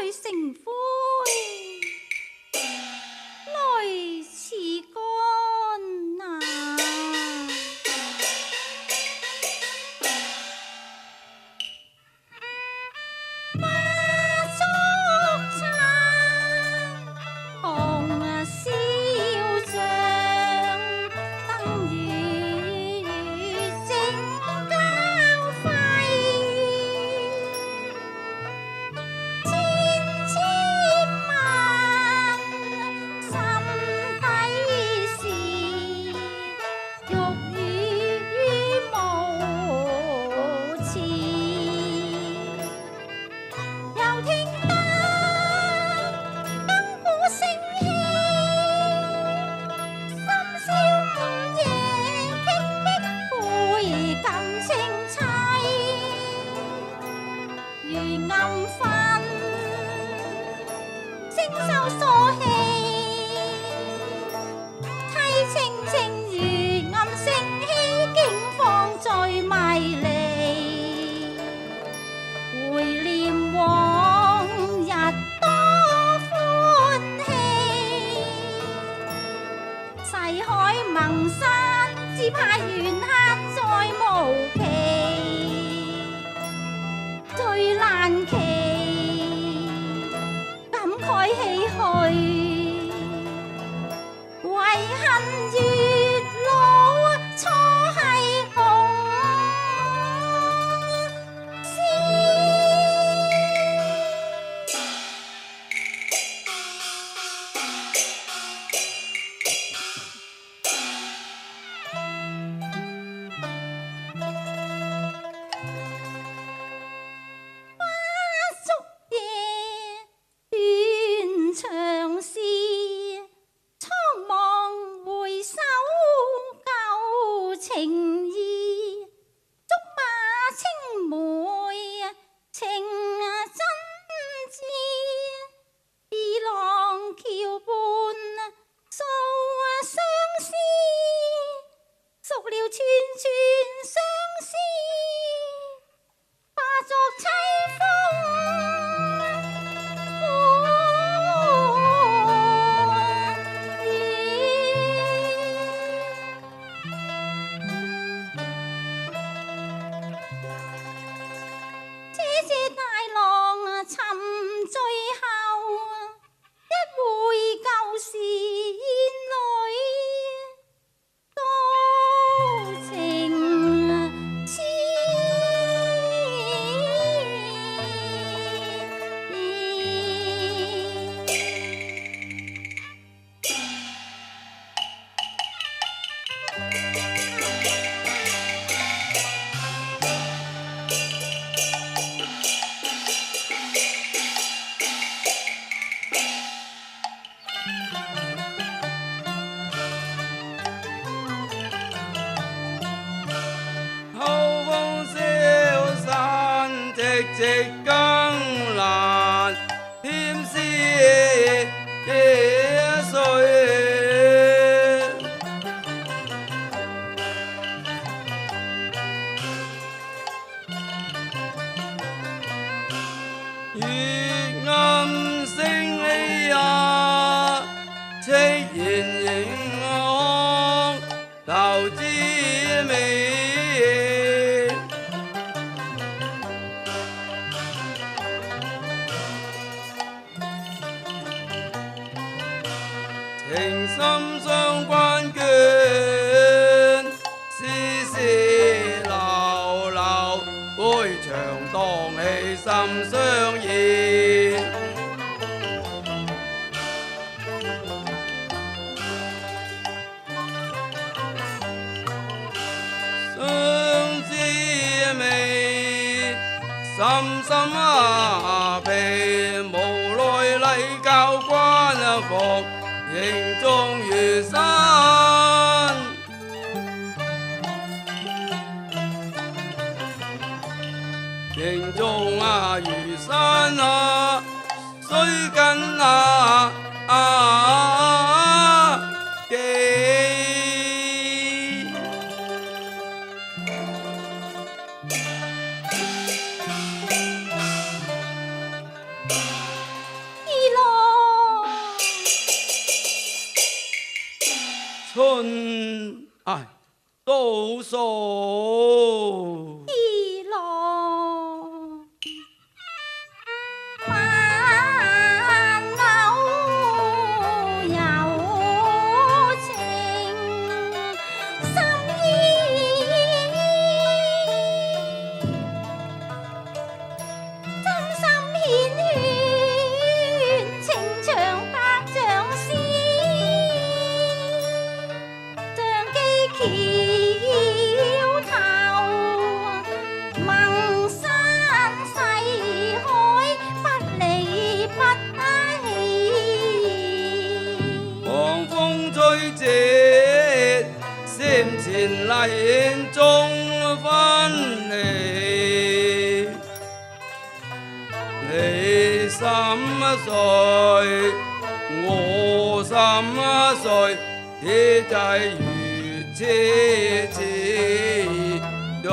去成灰，來似乾啊！怕緣客再無期，最難期，感慨唏噓，遺恨月老初係紅絲。直更難添絲碎，月暗星稀啊，戚然影空頭之美。情深相關卷，絲絲流流，杯長蕩氣心相依。相知味，深深皮，無奈禮教關服。營中如山，營中如山須根記。眼中分離，你心碎，我心碎，這際如痴痴對。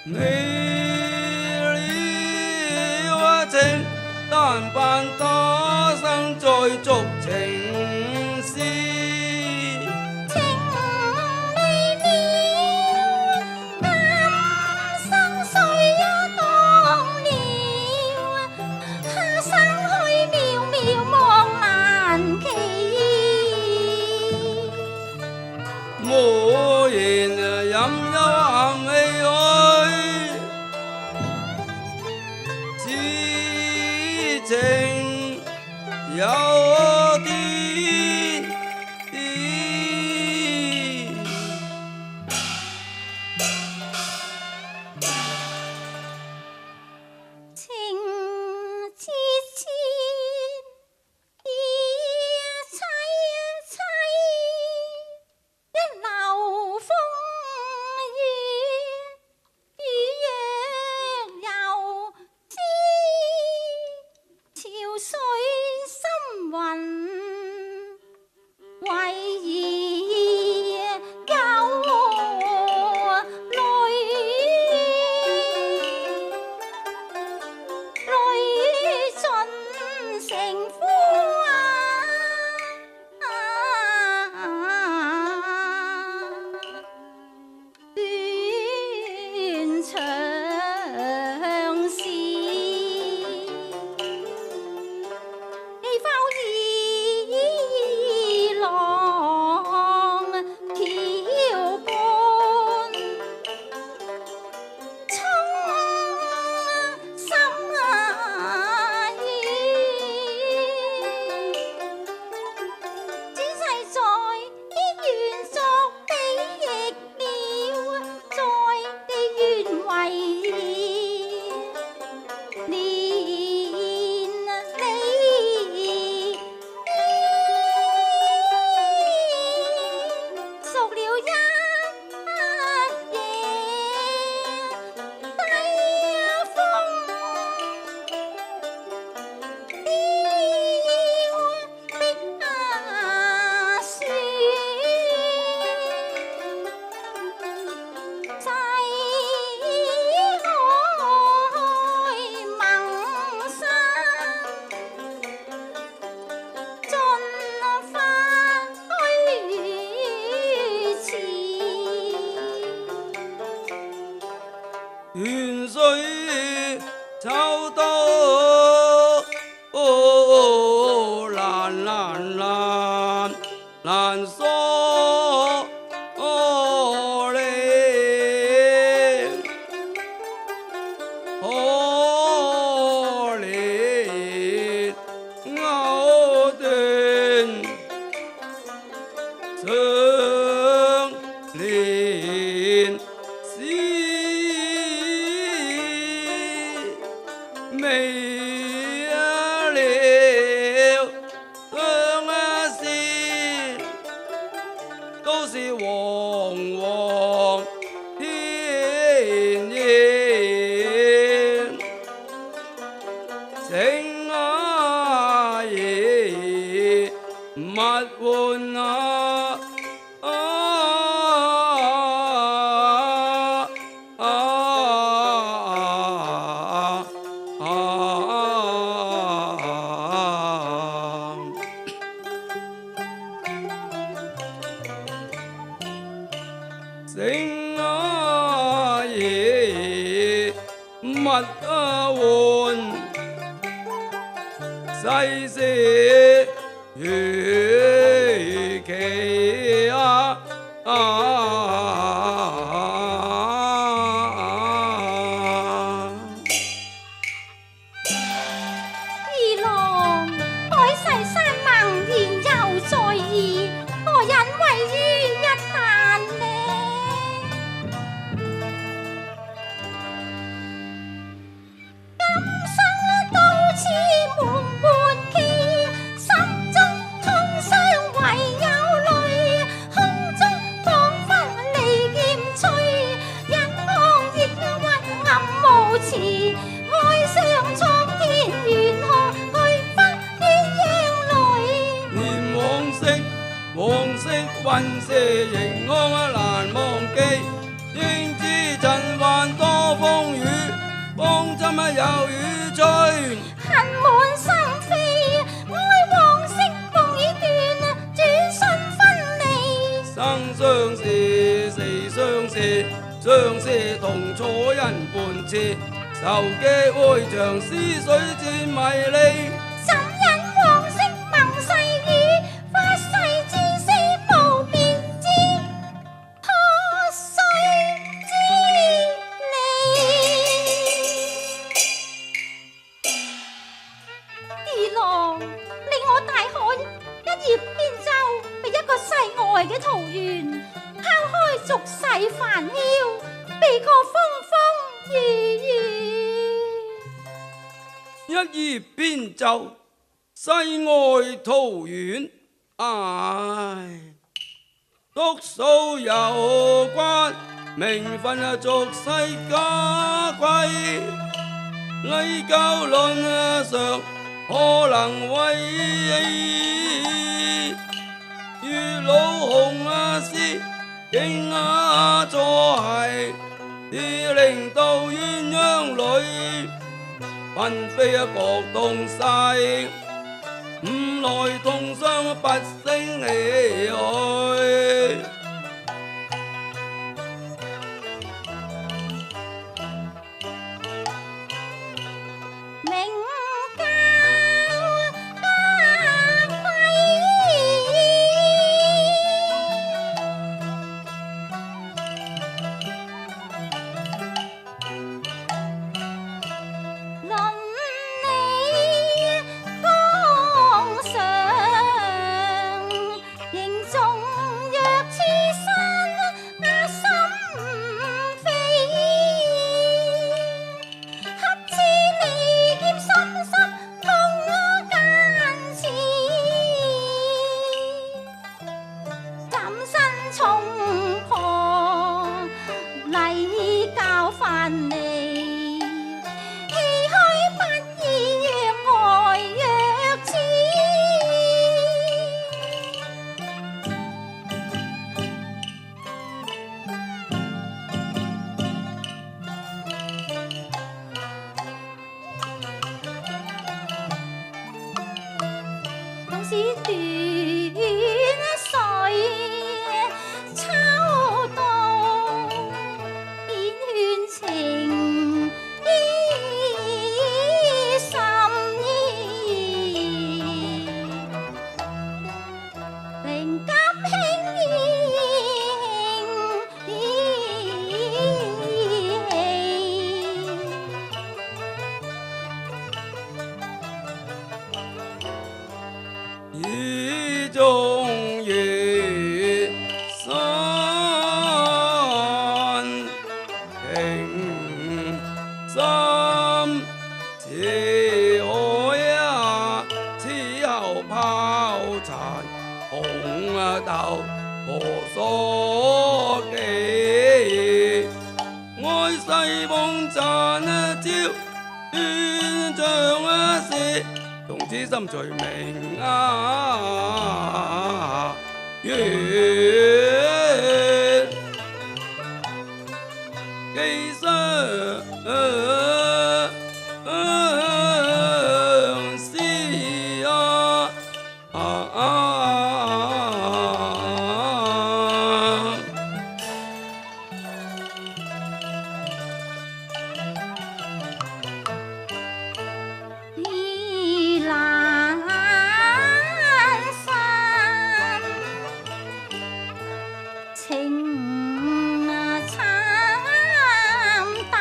你了情，但盼他生再續情絲。情未了，今生誰也當了，他生去渺渺望難期。無言任由含氣去，此情有啲情切切，意凄凄，一流風雨，雨若有知，潮水深雲，為兒有淚盡成夫斷腸事。你否倚郎橋畔，衷心意，轉世在願作比翼鳥，在地願為連理。熟了一夜低風，飄碧雪，世海萌生，盡化虛詞。遠水秋刀，難疏離，可憐藕斷腸連絲。未了相思，都是惶惶天nhiên。情啊夜物換啊情啊夜物換，世事如棋啊心有雨吹，恨滿心扉，愛往昔夢已斷，轉瞬分離。生相思，死相思，相思同楚人伴次，愁寄愛長，思緒漸迷離。怎忍往昔盟誓語，發誓至死無別之，破碎之離。二郎令我大海一葉扁舟，被一個世外嘅桃源拋開俗世煩囂，避過風風雨雨。一葉扁舟，世外桃源，唉，篤數有關，名分俗世家規，禮教論上可能為月老紅絲影錯係，是令到鴛鴦裏分飛各東西，五來同相不勝氣去。名教家規，倫理綱常，形重若刺身心扉，合似利劍深深痛間刺，怎身重破禮教藩籬，唏噓不已愛若痴。縱使斷水秋冬，點勸情意甚意，靈急輕易意中月山情深，似海此後拋殘紅豆何所記？愛世夢殘朝斷腸時，從此心隨明月，寄相思意闌珊，情慘淡，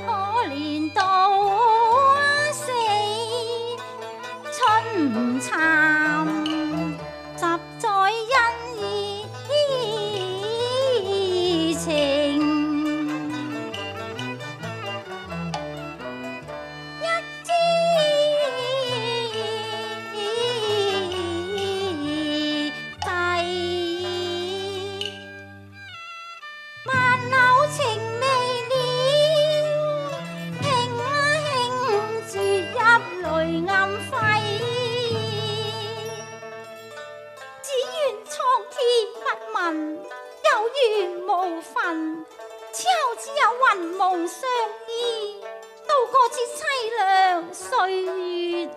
海相依，度過這淒涼歲月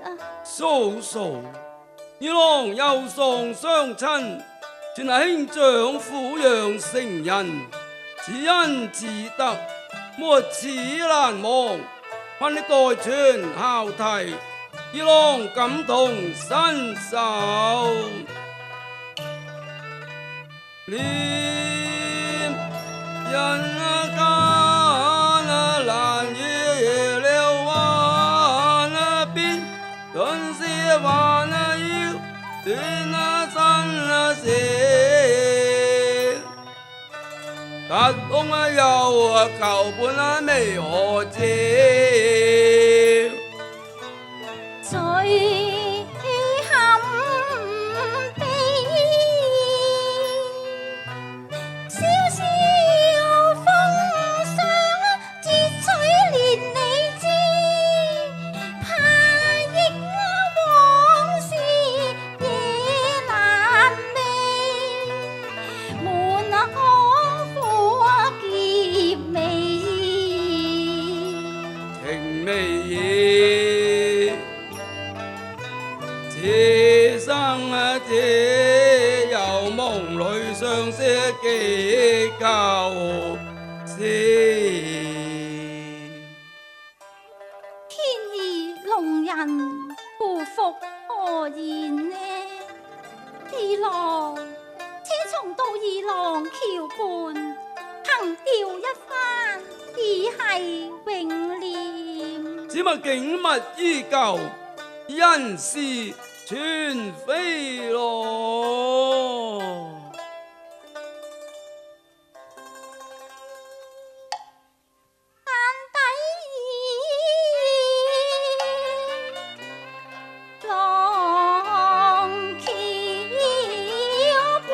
啊！嫂嫂，二郎有喪雙親，全係兄長撫養成人，此恩此德，沒齒難忘，盼你代傳孝悌，二郎感同身受。念人間難預料萬變，頓時萬要斷生死。吉凶有求本未可知，最堪悲。小小風霜折取連理枝，怕憶往事夜難寐，滿腔苦澀味，情未已，此生只有夢裏相識幾舊事。天意弄人，不復何言呢？二郎，且重到二郎橋畔，憑弔一番，以係永念。只物景物依舊，人事全非咯。郎橋畔，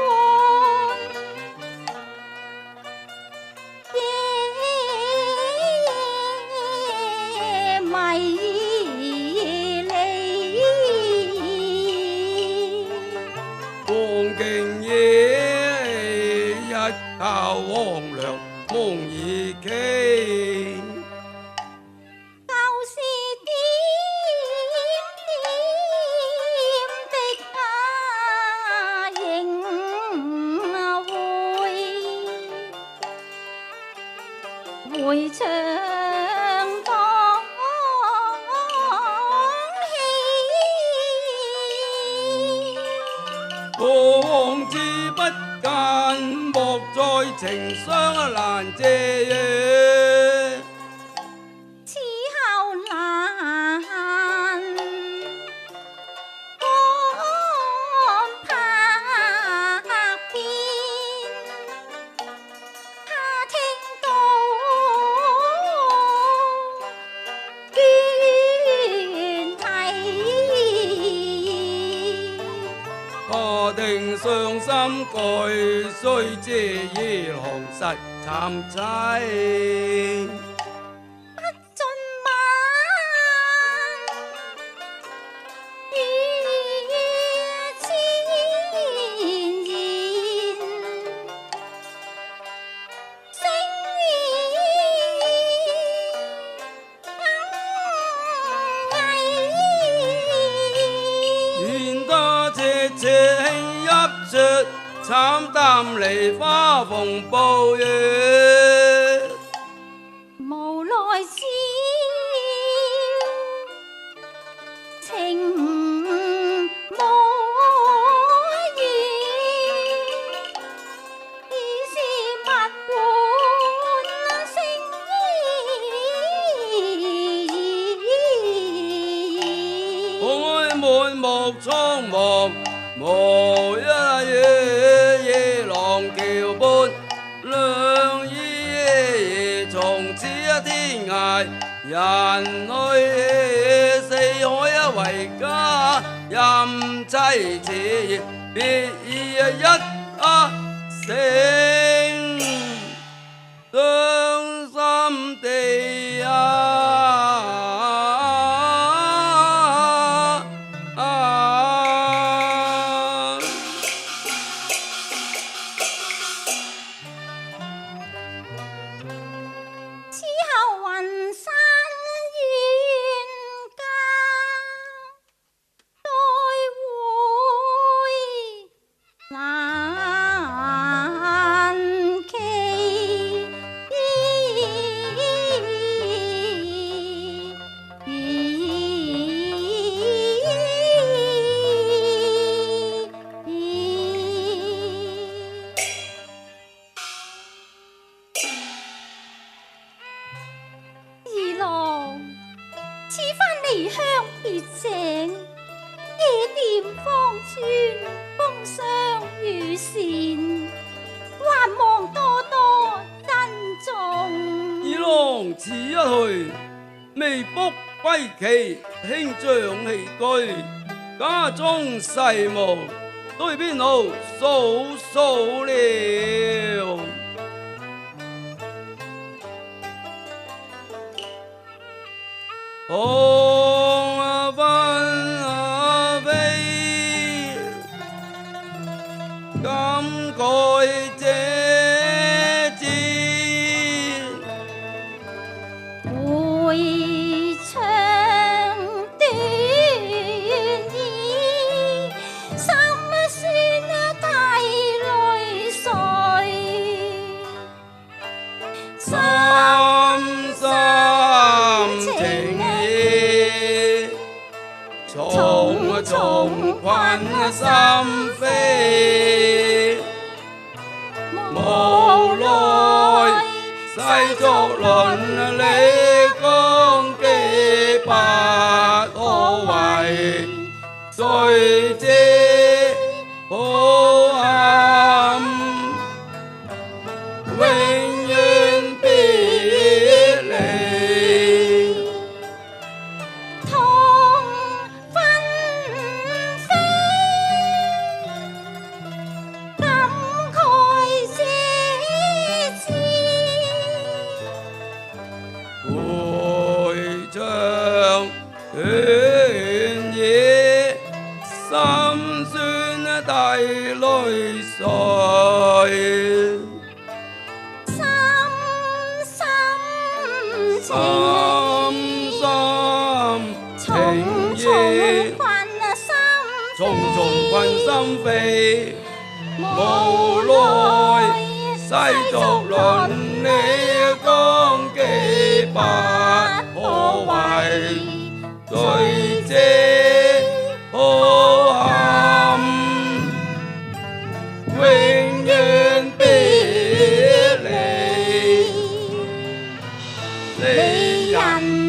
夜迷離，光景夜一靠黃粱夢已期。舊時點點的影回腸講起。往之不間，莫在情傷難借約。此後難安拍邊，他聽到怨啼，我定傷心句，雖知二郎實慘凄。不盡晚語千言，聲願他切切輕泣說，慘淡梨花逢暴雨。無奈笑，情無語，已是物換星移。愛滿目蒼茫，無一語，夜郎橋畔兩依依，從此天涯人去，四海為家任妻妾，別意一聲傷心地此後此番離鄉別井，夜店芳村，風霜雨善，還望多多珍重。二郎此一去，未卜歸期，輕將器具，家中細務，對邊爐數數了。紅分飛，感慨這節，回腸斷意，心酸帶淚水，深深情意，重重困心扉，無奈世俗倫理綱紀不可為，誰知抱憾永遠別離。痛分飛，感慨這節，回腸斷意，心酸帶淚水，深深情意，重重困心扉，重重困心扉，無奈世俗倫理綱紀不可為，誰知抱憾永遠別離，離人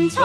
從